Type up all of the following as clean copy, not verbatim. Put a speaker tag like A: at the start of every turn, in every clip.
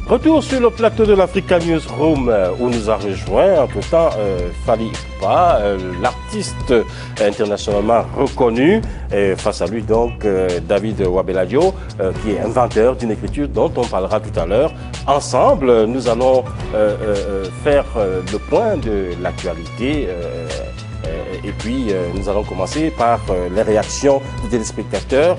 A: Retour sur le plateau de l'Africa Newsroom où nous a rejoint entre-temps Fally Ipupa, l'artiste internationalement reconnu. Face à lui donc David Wabeladio qui est inventeur d'une écriture dont on parlera tout à l'heure. Ensemble, nous allons faire le point de l'actualité. Et puis, nous allons commencer par les réactions des téléspectateurs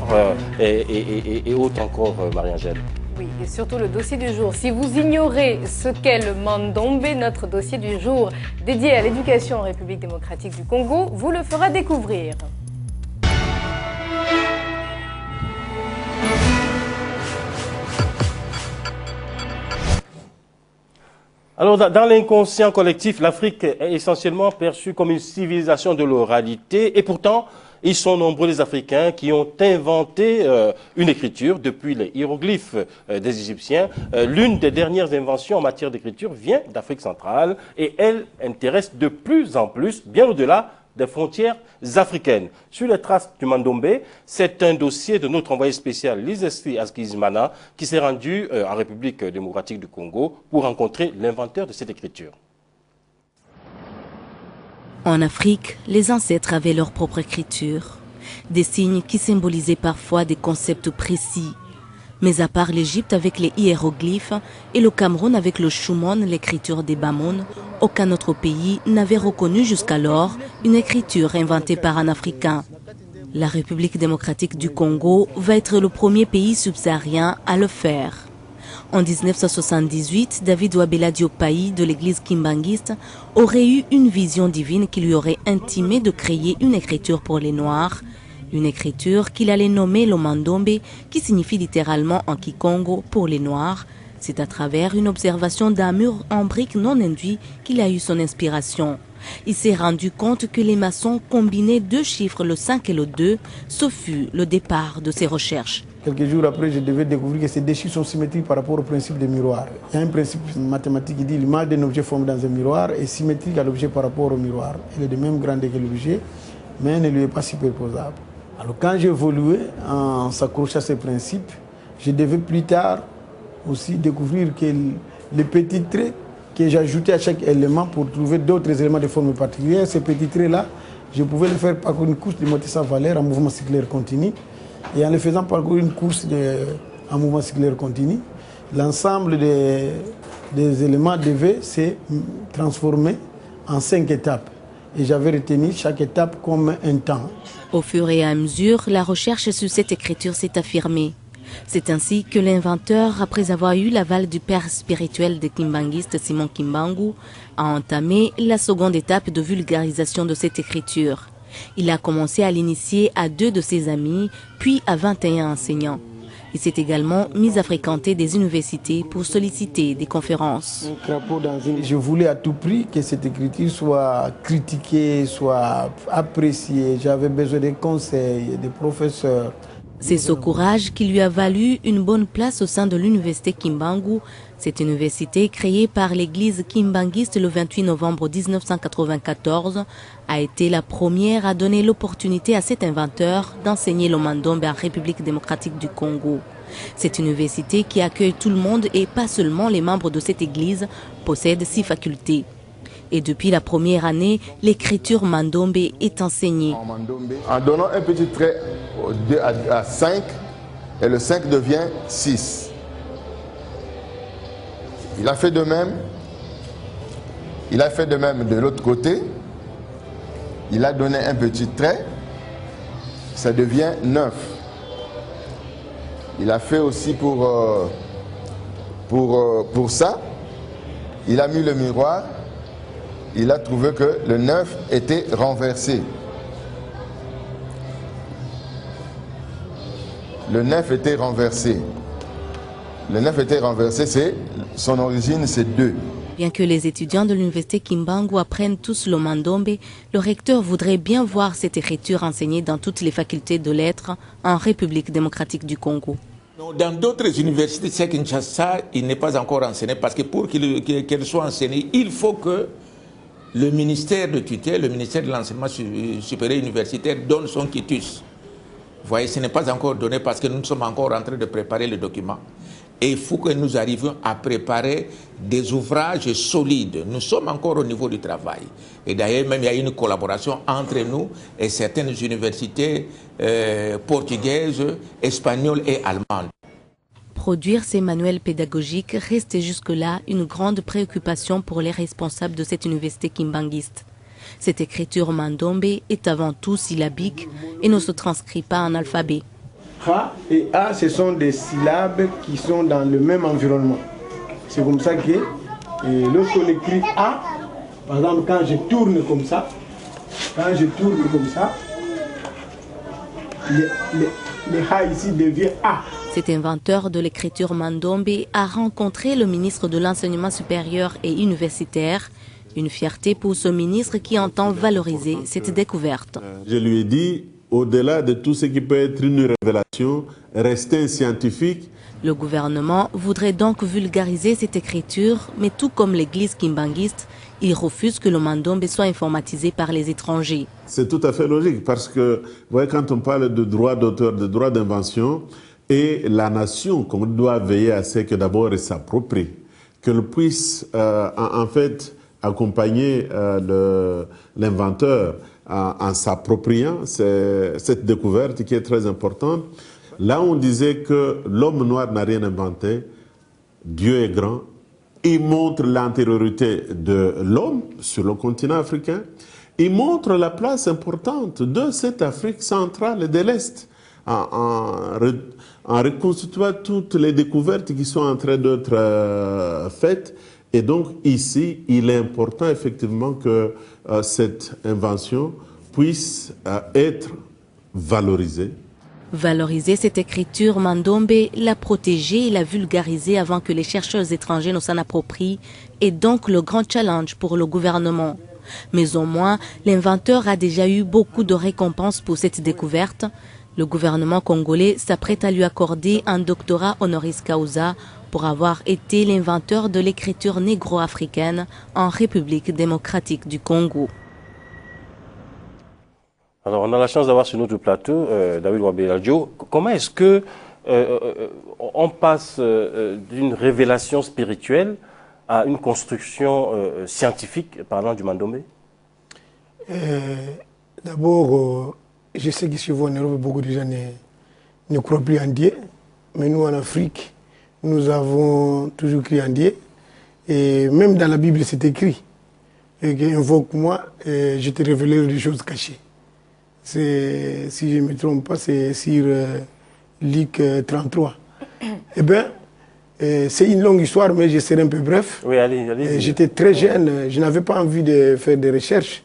A: et autres encore, Marie-Angèle.
B: Oui, et surtout le dossier du jour. Si vous ignorez ce qu'est le Mandombé, notre dossier du jour dédié à l'éducation en République démocratique du Congo, vous le fera découvrir.
A: Alors, dans l'inconscient collectif, l'Afrique est essentiellement perçue comme une civilisation de l'oralité et pourtant, ils sont nombreux les Africains qui ont inventé une écriture depuis les hiéroglyphes des Égyptiens. L'une des dernières inventions en matière d'écriture vient d'Afrique centrale et elle intéresse de plus en plus, bien au-delà des frontières africaines. Sur les traces du Mandombé, c'est un dossier de notre envoyé spécial Lizestri Askizimana qui s'est rendu en République démocratique du Congo pour rencontrer l'inventeur de cette écriture.
C: En Afrique, les ancêtres avaient leur propre écriture, des signes qui symbolisaient parfois des concepts précis. Mais à part l'Égypte avec les hiéroglyphes et le Cameroun avec le Shumon, l'écriture des Bamoun, aucun autre pays n'avait reconnu jusqu'alors une écriture inventée par un Africain. La République démocratique du Congo va être le premier pays subsaharien à le faire. En 1978, David Wabeladio Payi de l'église kimbanguiste aurait eu une vision divine qui lui aurait intimé de créer une écriture pour les Noirs, une écriture qu'il allait nommer le Mandombé, qui signifie littéralement en Kikongo pour les Noirs. C'est à travers une observation d'un mur en briques non induit qu'il a eu son inspiration. Il s'est rendu compte que les maçons combinaient deux chiffres, le 5 et le 2. Ce fut le départ de ses recherches.
D: Quelques jours après, je devais découvrir que ces deux chiffres sont symétriques par rapport au principe des miroirs. Il y a un principe mathématique qui dit que l'image d'un objet formé dans un miroir est symétrique à l'objet par rapport au miroir. Elle est de même grandeur que l'objet, mais elle ne lui est pas superposable. Alors quand j'évoluais en s'accrochant à ces principes, je devais plus tard aussi découvrir que les petits traits que j'ajoutais à chaque élément pour trouver d'autres éléments de forme particulière, ces petits traits-là, je pouvais le faire parcourir une couche de moitié sans valeur en mouvement circulaire continu. Et en le faisant parcourir une course en mouvement circulaire continu, l'ensemble des éléments devait se transformer en 5 étapes. Et j'avais retenu chaque étape comme un temps.
C: Au fur et à mesure, la recherche sur cette écriture s'est affirmée. C'est ainsi que l'inventeur, après avoir eu l'aval du père spirituel des kimbanguistes Simon Kimbangu, a entamé la seconde étape de vulgarisation de cette écriture. Il a commencé à l'initier à 2 de ses amis, puis à 21 enseignants. Il s'est également mis à fréquenter des universités pour solliciter des conférences.
D: Je voulais à tout prix que cette écriture soit critiquée, soit appréciée. J'avais besoin des conseils, des professeurs.
C: C'est ce courage qui lui a valu une bonne place au sein de l'université Kimbangu. Cette université, créée par l'église kimbanguiste le 28 novembre 1994, a été la première à donner l'opportunité à cet inventeur d'enseigner le Mandombé en République démocratique du Congo. Cette université, qui accueille tout le monde et pas seulement les membres de cette église, possède 6 facultés. Et depuis la première année, l'écriture Mandombé est enseignée.
E: En donnant un petit trait à 5, et le 5 devient 6. Il a fait de même. Il a fait de même de l'autre côté. Il a donné un petit trait. Ça devient 9. Il a fait aussi pour ça. Il a mis le miroir. Il a trouvé que le 9 était renversé. Le 9 était renversé. Le 9 était renversé, son origine c'est 2.
C: Bien que les étudiants de l'université Kimbangu apprennent tous le Mandombé, le recteur voudrait bien voir cette écriture enseignée dans toutes les facultés de lettres en République démocratique du Congo.
F: Dans d'autres universités, c'est Kinshasa, il n'est pas encore enseigné parce que pour qu'elle soit enseignée, il faut que le ministère de tutelle, le ministère de l'enseignement supérieur universitaire donne son quitus. Vous voyez, ce n'est pas encore donné parce que nous sommes encore en train de préparer le document. Et il faut que nous arrivions à préparer des ouvrages solides. Nous sommes encore au niveau du travail. Et d'ailleurs, même il y a une collaboration entre nous et certaines universités portugaises, espagnoles et allemandes.
C: Produire ces manuels pédagogiques restait jusque-là une grande préoccupation pour les responsables de cette université kimbanguiste. Cette écriture mandombe est avant tout syllabique et ne se transcrit pas en alphabet.
D: Ha et A, ce sont des syllabes qui sont dans le même environnement. C'est comme ça que lorsqu'on écrit A, par exemple, quand je tourne comme ça, le Ha ici devient A.
C: Cet inventeur de l'écriture mandombe a rencontré le ministre de l'Enseignement supérieur et universitaire. Une fierté pour ce ministre qui entend valoriser cette découverte.
G: Je lui ai dit, au-delà de tout ce qui peut être une révélation, rester un scientifique.
C: Le gouvernement voudrait donc vulgariser cette écriture, mais tout comme l'église kimbanguiste, il refuse que le mandombe soit informatisé par les étrangers.
G: C'est tout à fait logique parce que, vous voyez, quand on parle de droit d'auteur, de droit d'invention, et la nation qu'on doit veiller à ce que d'abord elle s'approprie, qu'elle puisse en fait accompagner l'inventeur en s'appropriant cette découverte qui est très importante. Là, on disait que l'homme noir n'a rien inventé, Dieu est grand, il montre l'antériorité de l'homme sur le continent africain, il montre la place importante de cette Afrique centrale et de l'Est en reconstituant toutes les découvertes qui sont en train d'être faites. Et donc ici, il est important effectivement que cette invention puisse être valorisée.
C: Valoriser cette écriture mandombe, la protéger et la vulgariser avant que les chercheurs étrangers ne s'en approprient est donc le grand challenge pour le gouvernement. Mais au moins, l'inventeur a déjà eu beaucoup de récompenses pour cette découverte. Le gouvernement congolais s'apprête à lui accorder un doctorat honoris causa pour avoir été l'inventeur de l'écriture négro-africaine en République démocratique du Congo.
A: Alors, on a la chance d'avoir sur notre plateau David Wabeladjo. Comment est-ce que on passe d'une révélation spirituelle à une construction scientifique parlant du mandombe?
D: D'abord, je sais qu'ici en Europe, beaucoup de gens ne croient plus en Dieu. Mais nous, en Afrique, nous avons toujours cru en Dieu. Et même dans la Bible, c'est écrit. Invoque-moi et je te révélerai des choses cachées. Si je ne me trompe pas, c'est sur Luc 33. Eh bien, c'est une longue histoire, mais je serai un peu bref.
A: Oui, allez.
D: J'étais très jeune, je n'avais pas envie de faire des recherches.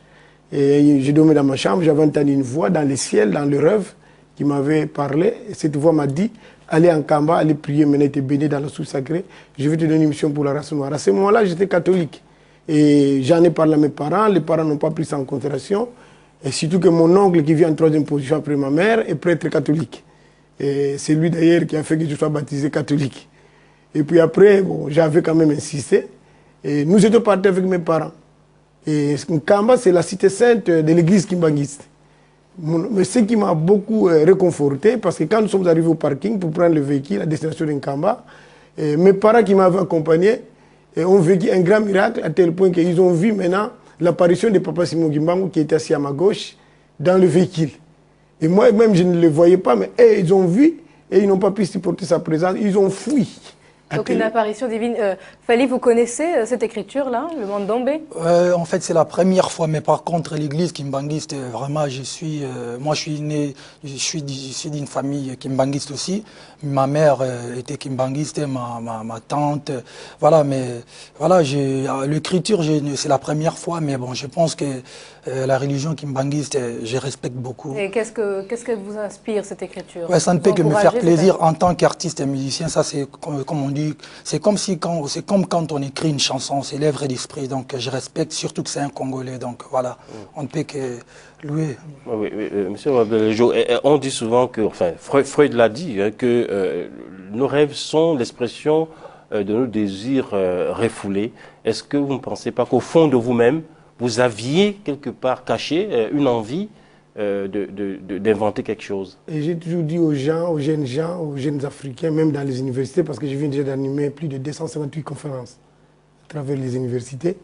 D: Et je dormais dans ma chambre, j'avais entendu une voix dans le ciel, dans le rêve, qui m'avait parlé. Et cette voix m'a dit, allez en Kamba, allez prier, maintenant t'es béni dans la source sacrée. Je vais te donner une mission pour la race noire. À ce moment-là, j'étais catholique. Et j'en ai parlé à mes parents, les parents n'ont pas pris ça en considération. Et surtout que mon oncle qui vient en troisième position après ma mère est prêtre catholique. Et c'est lui d'ailleurs qui a fait que je sois baptisé catholique. Et puis après, bon, j'avais quand même insisté. Et nous étions partis avec mes parents. Et Nkamba, c'est la cité sainte de l'église kimbanguiste. Mais ce qui m'a beaucoup réconforté, parce que quand nous sommes arrivés au parking pour prendre le véhicule à destination de Nkamba, mes parents qui m'avaient accompagné ont vécu un grand miracle à tel point qu'ils ont vu maintenant l'apparition de Papa Simon Kimbangu qui était assis à ma gauche dans le véhicule. Et moi-même, je ne le voyais pas, mais ils ont vu et ils n'ont pas pu supporter sa présence. Ils ont fui.
B: Donc une apparition divine. Fally, vous connaissez cette écriture-là, le mandombe?
H: En fait, c'est la première fois, mais par contre, l'église kimbanguiste, vraiment, moi, je suis né, je suis d'une famille kimbanguiste aussi. Ma mère était kimbanguiste, ma tante, voilà, mais voilà, l'écriture, c'est la première fois, mais bon, je pense que la religion kimbanguiste, je respecte beaucoup.
B: Et qu'est-ce que vous inspire cette écriture?
H: Ouais, ça ne peut que me faire plaisir en tant qu'artiste et musicien. Ça, c'est comme on dit, c'est comme quand on écrit une chanson, c'est l'œuvre d'esprit. Donc, je respecte, surtout que c'est un Congolais. Donc, voilà, on ne peut que louer.
A: Oui, monsieur Wabeladjo, on dit souvent que, enfin, Freud l'a dit, hein, que nos rêves sont l'expression de nos désirs refoulés. Est-ce que vous ne pensez pas qu'au fond de vous-même, vous aviez quelque part caché une envie d'inventer quelque chose?
D: Et j'ai toujours dit aux gens, aux jeunes Africains, même dans les universités, parce que je viens déjà d'animer plus de 258 conférences à travers les universités,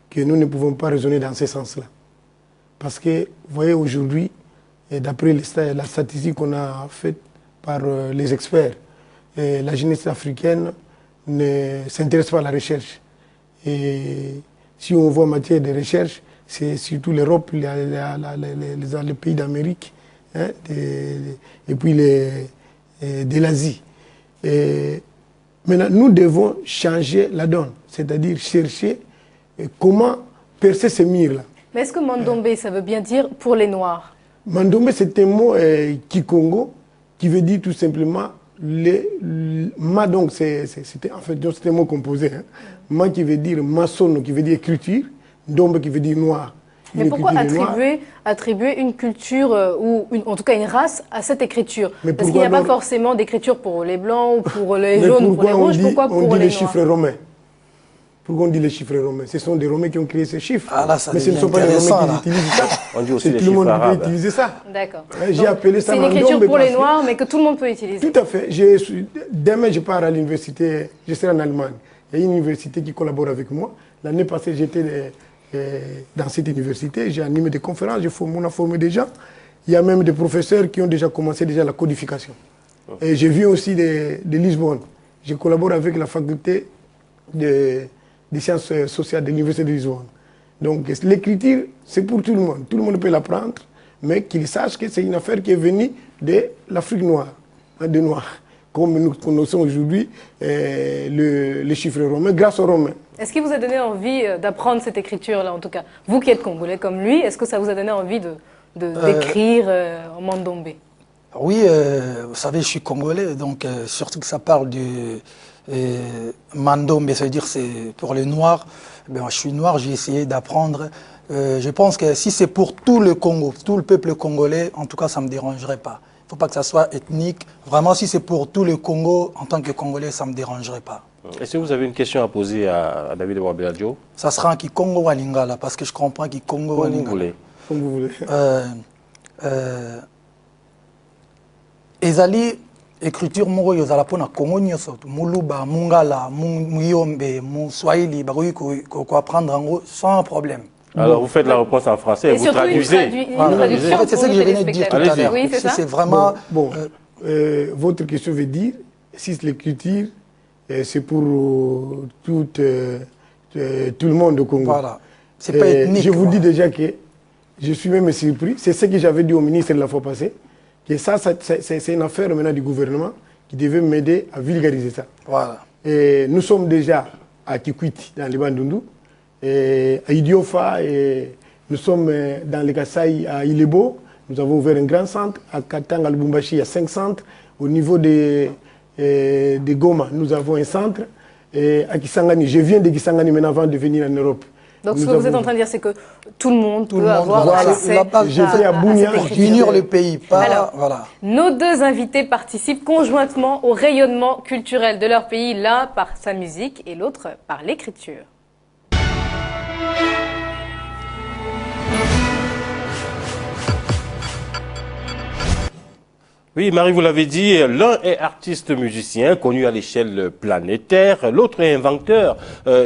D: que nous ne pouvons pas raisonner dans ce sens-là. Parce que, vous voyez, aujourd'hui, d'après la statistique qu'on a faite par les experts, la jeunesse africaine ne s'intéresse pas à la recherche. Et si on voit en matière de recherche, c'est surtout l'Europe, les pays d'Amérique, hein, et puis de l'Asie. Maintenant, nous devons changer la donne, c'est-à-dire chercher comment percer ces murs-là.
B: Mais est-ce que Mandombe, ça veut bien dire pour les Noirs?
D: Mandombe, c'est un mot kikongo qui veut dire tout simplement ma, donc c'était en fait un mot composé. Hein. Ma qui veut dire maçon, qui veut dire écriture, Ndombe qui veut dire noir.
B: Mais pourquoi attribuer une culture ou en tout cas une race à cette écriture? Parce qu'il n'y a pas forcément d'écriture pour les blancs, ou pour les jaunes, ou pour les rouges. Pourquoi pour les noirs?
D: On dit les chiffres romains. Pourquoi on dit les chiffres romains? Ce sont des Romains qui ont créé ces chiffres.
H: Ah là,
D: mais ce ne sont pas les Romains qui utilisent ça.
A: On dit aussi les
D: tout le monde
A: arabes.
D: peut utiliser ça.
B: D'accord.
D: J'ai appelé ça
B: c'est une écriture pour les Noirs, mais que tout le monde peut utiliser.
D: Tout à fait. Demain, je pars à l'université, je serai en Allemagne. Il y a une université qui collabore avec moi. L'année passée, j'étais dans cette université, j'ai animé des conférences, on a formé des gens. Il y a même des professeurs qui ont déjà commencé la codification. Et j'ai vu aussi de Lisbonne. Je collabore avec la faculté des sciences sociales de l'université de Lisbonne. Donc l'écriture, c'est pour tout le monde. Tout le monde peut l'apprendre, mais qu'il sache que c'est une affaire qui est venue de l'Afrique noire, des Noirs. Comme nous connaissons aujourd'hui les chiffres romains, grâce aux Romains.
B: Est-ce qu'il vous a donné envie d'apprendre cette écriture-là, en tout cas? Vous qui êtes congolais comme lui, est-ce que ça vous a donné envie d'écrire en Mandombe?
H: Oui, vous savez, je suis congolais, donc surtout que ça parle de Mandombe, ça veut dire c'est pour les Noirs. Ben, je suis noir, j'ai essayé d'apprendre. Je pense que si c'est pour tout le Congo, tout le peuple congolais, en tout cas, ça ne me dérangerait pas. Il ne faut pas que ça soit ethnique. Vraiment, si c'est pour tout le Congo, en tant que Congolais, ça ne me dérangerait pas.
A: Est-ce que vous avez une question à poser à David Wabeladjo?
H: Ça sera en Kikongo ou en Lingala, parce que je comprends Kikongo ou en Lingala.
D: Comme vous voulez.
H: Ezali, écriture moko yozala pona Congo nyoso, muluba, mungala, muyombe, muswahili, bakoki ko apprendre en gros sans problème.
A: Alors vous faites la réponse en français et vous traduisez.
H: C'est ce que je venais de dire tout à l'heure.
B: Oui, c'est ça.
H: C'est vraiment...
D: votre question veut dire, si l'écriture, c'est pour tout le monde au Congo.
H: Voilà. C'est pas ethnique.
D: Je vous dis déjà que je suis même surpris. C'est ce que j'avais dit au ministre la fois passée. Que ça c'est une affaire maintenant du gouvernement qui devait m'aider à vulgariser ça.
H: Voilà.
D: Et nous sommes déjà à Kikwiti, dans les Bandundu. À Idiofa, et nous sommes dans les Kasaï à Ilebo. Nous avons ouvert un grand centre. À Katanga, à Lubumbashi, il y a 5 centres. Au niveau de Goma, nous avons un centre. Et à Kisangani, je viens de Kisangani maintenant avant de venir en Europe.
B: Donc ce que vous êtes en train de dire, c'est que tout le monde peut avoir accès
D: à
H: unir le pays.
B: Alors, nos deux invités participent conjointement au rayonnement culturel de leur pays, l'un par sa musique et l'autre par l'écriture.
A: Oui, Marie, vous l'avez dit, l'un est artiste musicien connu à l'échelle planétaire, l'autre est inventeur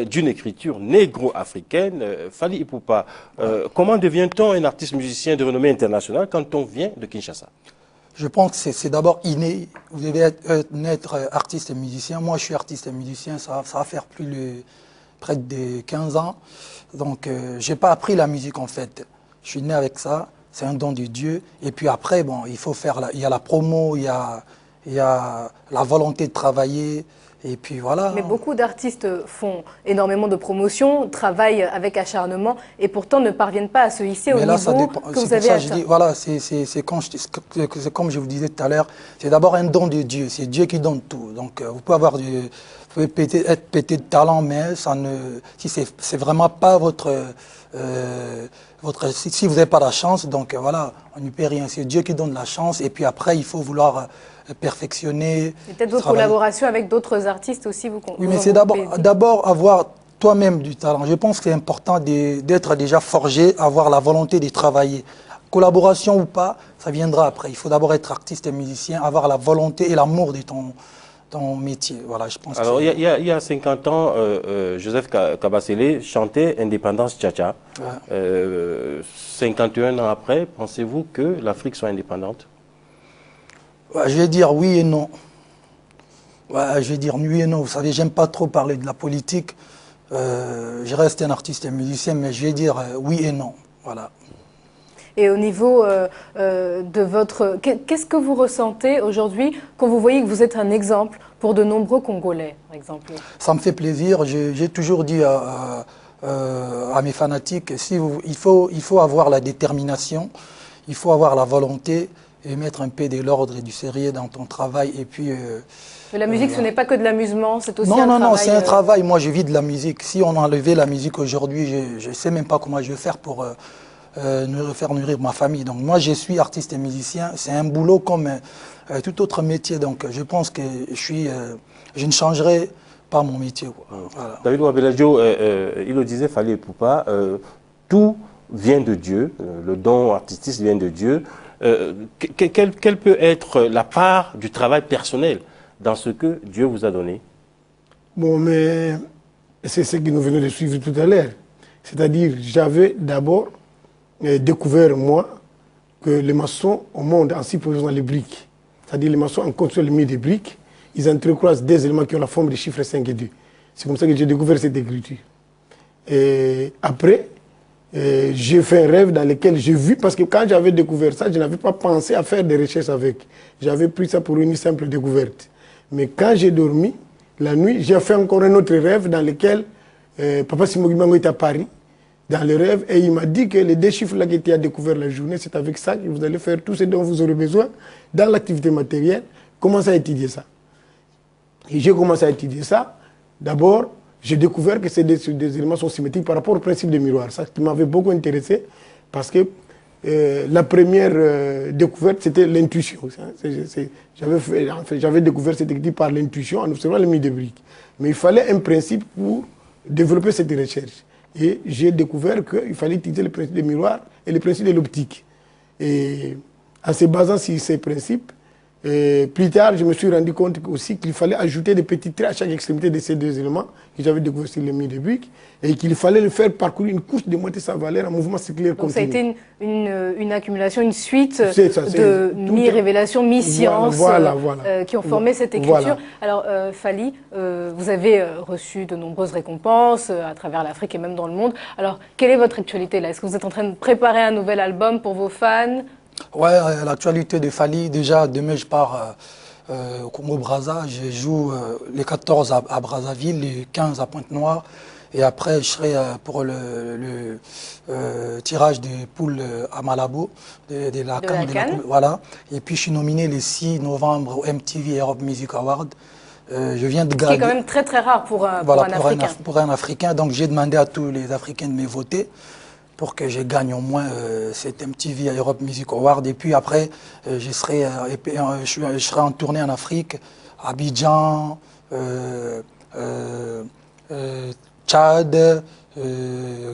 A: d'une écriture négro-africaine. Fally Ipupa, comment devient-on un artiste musicien de renommée internationale quand on vient de Kinshasa?
H: Je pense que c'est d'abord inné. Vous devez naître artiste et musicien. Moi, je suis artiste et musicien, ça va faire près de 15 ans. Donc, je n'ai pas appris la musique en fait. Je suis né avec ça. C'est un don de Dieu. Et puis après, bon, il faut faire il y a la promo, il y a la volonté de travailler. Et puis voilà.
B: Mais beaucoup d'artistes font énormément de promotion, travaillent avec acharnement et pourtant ne parviennent pas à se hisser au niveau que vous avez atteint.
H: Voilà, c'est comme je vous disais tout à l'heure, c'est d'abord un don de Dieu. C'est Dieu qui donne tout. Donc vous pouvez avoir être pété de talent, mais si c'est vraiment pas si vous n'avez pas la chance, donc voilà, on n'y peut rien. C'est Dieu qui donne la chance et puis après, il faut vouloir perfectionner.
B: Peut-être votre collaboration avec d'autres artistes aussi, vous
H: Oui, mais c'est d'abord avoir toi-même du talent. Je pense que c'est important d'être déjà forgé, avoir la volonté de travailler. Collaboration ou pas, ça viendra après. Il faut d'abord être artiste et musicien, avoir la volonté et l'amour de ton métier. Voilà, je pense.
A: Alors, il y a 50 ans, Joseph Kabasele chantait Indépendance Tcha-Tcha. Ouais. 51 ans après, pensez-vous que l'Afrique soit indépendante?
H: Ouais, je vais dire oui et non. Ouais, je vais dire oui et non. Vous savez, j'aime pas trop parler de la politique. Je reste un artiste et musicien, mais je vais dire oui et non. Voilà.
B: Et au niveau de votre... Qu'est-ce que vous ressentez aujourd'hui quand vous voyez que vous êtes un exemple pour de nombreux Congolais, par exemple? Ça
H: me fait plaisir. J'ai toujours dit à mes fanatiques, il faut avoir la détermination, il faut avoir la volonté et mettre un peu de l'ordre et du sérieux dans ton travail. Et puis,
B: mais la musique, ce n'est pas que de l'amusement, c'est aussi un travail.
H: Non, c'est un travail. Moi, je vis de la musique. Si on enlevait la musique aujourd'hui, je ne sais même pas comment je vais faire pour... faire nourrir ma famille. Donc moi, je suis artiste et musicien. C'est un boulot comme tout autre métier. Donc je pense que je ne changerai pas mon métier. Voilà.
A: David Wabeladio, il le disait, Fally Ipupa, tout vient de Dieu. Le don artistique vient de Dieu. Quelle peut être la part du travail personnel dans ce que Dieu vous a donné?
D: Bon, mais c'est ce que nous venons de suivre tout à l'heure. C'est-à-dire, j'avais d'abord découvert, moi, que les maçons au monde, en s'y posant les briques, c'est-à-dire les maçons en construisant le milieu des briques, ils entrecroisent des éléments qui ont la forme des chiffres 5 et 2. C'est comme ça que j'ai découvert cette écriture. Et après, j'ai fait un rêve dans lequel j'ai vu, parce que quand j'avais découvert ça, je n'avais pas pensé à faire des recherches avec. J'avais pris ça pour une simple découverte. Mais quand j'ai dormi, la nuit, j'ai fait encore un autre rêve dans lequel Papa Simogimango est à Paris, dans le rêve, et il m'a dit que les deux chiffres-là qui étaient à découvert la journée, c'est avec ça que vous allez faire tout ce dont vous aurez besoin dans l'activité matérielle. Commencez à étudier ça. Et j'ai commencé à étudier ça. D'abord, j'ai découvert que des éléments sont symétriques par rapport au principe de miroir. Ça qui m'avait beaucoup intéressé, parce que la première découverte, c'était l'intuition. J'avais découvert cette écriture par l'intuition en observant le milieu de briques. Mais il fallait un principe pour développer cette recherche. Et j'ai découvert qu'il fallait utiliser le principe des miroirs et le principe de l'optique. Et en se basant sur ces principes, plus tard, je me suis rendu compte aussi qu'il fallait ajouter des petits traits à chaque extrémité de ces deux éléments que j'avais découvert sur le milieu de briques, et qu'il fallait le faire parcourir une course de moitié sans valeur en mouvement circulaire continu.
B: Donc ça a été une accumulation, une suite de mi-révélations, mi-sciences qui ont formé cette écriture. Voilà. Alors Fally, vous avez reçu de nombreuses récompenses à travers l'Afrique et même dans le monde. Alors quelle est votre actualité là? Est-ce que vous êtes en train de préparer un nouvel album pour vos fans?
H: Ouais, l'actualité de Fally, déjà demain je pars au Congo-Brazza, je joue les 14 à Brazzaville, les 15 à Pointe-Noire, et après je serai pour le tirage des poules à Malabo, de la CAN. Voilà. Et puis je suis nominé le 6 novembre au MTV Europe Music Award. Je viens de gagner.
B: Ce qui est quand même très très rare pour un Africain.
H: Pour un Africain, donc j'ai demandé à tous les Africains de me voter pour que je gagne au moins cet MTV Europe Music Award. Et puis après, je serai en tournée en Afrique, Abidjan, Tchad,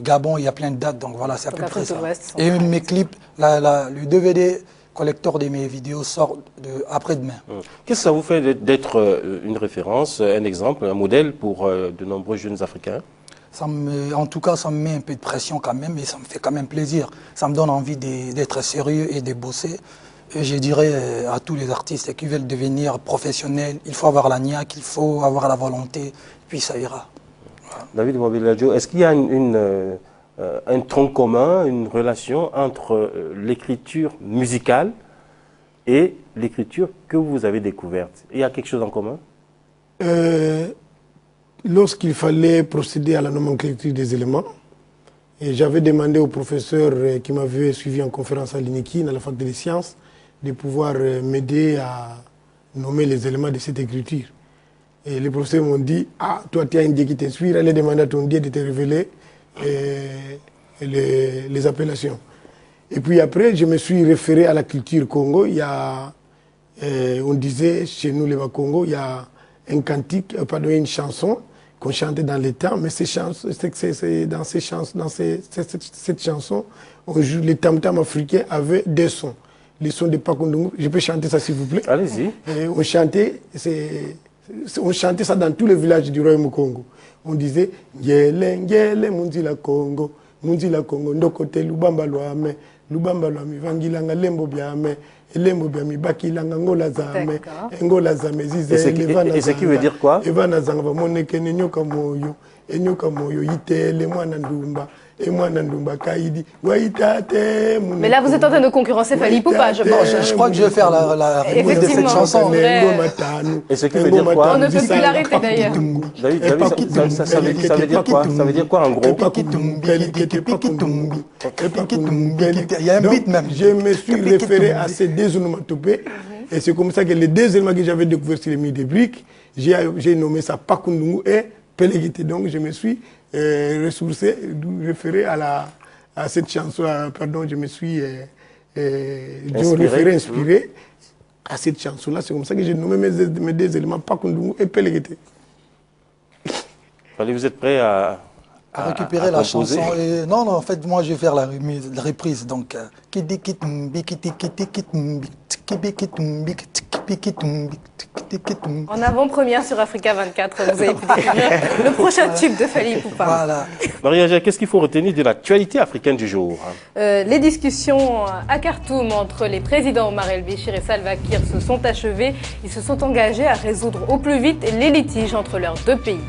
H: Gabon, il y a plein de dates, donc voilà, c'est à peu près ça. Et mes clips, le DVD collector de mes vidéos sort après-demain.
A: Qu'est-ce que ça vous fait d'être une référence, un exemple, un modèle pour de nombreux jeunes Africains?
H: En tout cas, ça me met un peu de pression quand même, mais ça me fait quand même plaisir. Ça me donne envie d'être sérieux et de bosser. Et je dirais à tous les artistes qui veulent devenir professionnels, il faut avoir la niaque, il faut avoir la volonté, puis ça ira. Voilà.
A: David Wabeladio, est-ce qu'il y a un tronc commun, une relation entre l'écriture musicale et l'écriture que vous avez découverte? Il y a quelque chose en commun?
D: Lorsqu'il fallait procéder à la nomenclature des éléments, et j'avais demandé au professeur qui m'avait suivi en conférence à l'INEKI, dans la faculté des sciences, de pouvoir m'aider à nommer les éléments de cette écriture. Et les professeurs m'ont dit, ah, toi tu as un Dieu qui t'inspire, allez demander à ton Dieu de te révéler les appellations. Et puis après, je me suis référé à la culture Congo. Il y a, on disait chez nous les Congo, il y a un cantique, pardon, une chanson qu'on chantait dans les temps, mais cette chanson, les tam-tams africains avaient des sons. Les sons de Pakundungu. Je peux chanter ça s'il vous plaît?
A: Allez-y.
D: On chantait ça dans tous les villages du Royaume Congo. On disait Ngele, Ngele, Munzila Congo, Ndokote, Lubamba Loame, Lubamba Loame, Vangilanga, Lembo Biame, Lembo Biame, Bakilanga, Ngola Zame, Ngola Zame, Zize,
A: et ce qui veut dire quoi?
D: Evana Zanga, Moneke, Nyoka Moyo, Itele, Mwanandumba. Et moi,
B: mais là, vous êtes en train de concurrencer Fally Ipupa, je pense.
H: Je crois que je vais faire la rythme de cette chanson.
A: Et ce qui veut dire quoi?
B: On ne peut plus l'arrêter d'ailleurs.
A: Ça veut dire quoi? Ça veut dire quoi en gros?
H: Il y a un beat même.
D: Je me suis référé à ces deux onomatopées. Et c'est comme ça que les deux éléments que j'avais découverts sur les mille de briques, j'ai nommé ça Pakundungu et Pelegite. Donc je me suis ressourcé, référé à cette chanson, pardon, je me suis inspiré à cette chanson-là. C'est comme ça que j'ai nommé mes deux éléments, Pakundungu et Pelegite.
A: Vous êtes prêt à
H: récupérer la chanson? Non, en fait, moi, je vais faire la reprise. Donc,
B: en avant-première sur Africa 24, vous avez pu découvrir le prochain tube de Fally Ipupa.
H: Voilà.
A: Maria, qu'est-ce qu'il faut retenir de l'actualité africaine du jour?
B: Les discussions à Khartoum entre les présidents Omar el-Béchir et Salva Kiir se sont achevées. Ils se sont engagés à résoudre au plus vite les litiges entre leurs deux pays.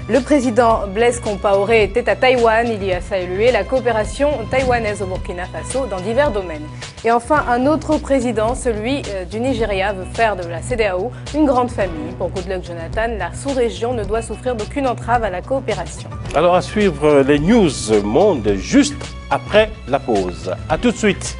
B: Le président Blaise Compaoré était à Taïwan. Il y a salué la coopération taïwanaise au Burkina Faso dans divers domaines. Et enfin, un autre président, celui du Nigeria, veut faire de la CEDEAO une grande famille. Pour Goodluck Jonathan, la sous-région ne doit souffrir d'aucune entrave à la coopération.
A: Alors à suivre les news monde juste après la pause. À tout de suite.